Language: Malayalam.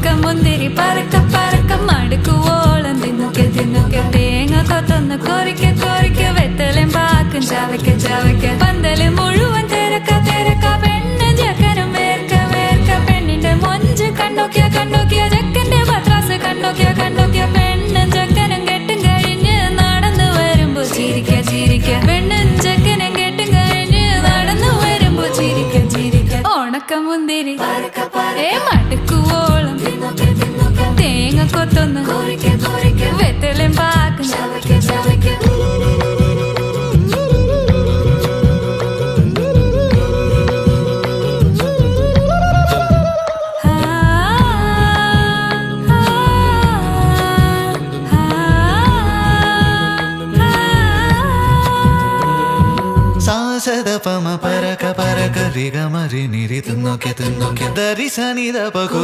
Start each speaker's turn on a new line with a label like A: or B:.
A: ഉണക്കമുന്തിരി പറക്ക പറക്ക മടുക്കുവോളം തിന്നൊക്കെ തിന്നൊക്കെ തേങ്ങ കൊത്തൊന്ന് കൊറിക്ക കൊറിക്ക വെത്തലും പാക്കും ചവയ്ക്ക ചവയ്ക്ക പന്തല് മുഴുവൻ തിരക്ക തിരക്ക പെണ്ണ് ചെക്കനും വേർക്ക വേർക്ക പെണ്ണിന്റെ മൊഞ്ച് കണ്ടോക്കിയ കണ്ടോക്കിയ ചെക്കന്റെ പത്രാസ് കണ്ടോക്കിയ കണ്ടോക്കിയ പെണ്ണും ചെക്കനും കെട്ടും കഴിഞ്ഞ് നടന്നു വരുമ്പോ ചിരിക്ക ചിരിക്ക പെണ്ണും ചെക്കനും കെട്ടും കഴിഞ്ഞ് നടന്നു വരുമ്പോ ചിരിക്ക ചിരിക്ക ഉണക്കമുന്തിരി മടുക്കുവോളം തേങ്ങ കൊത്തൊന്ന് വെത്തലും പാക്കും
B: സാസദപമ പരക പരക റിഗമരി നിരി തുന്നൊക്കെ തുന്നൊക്കെ ദരിസനിദ പകു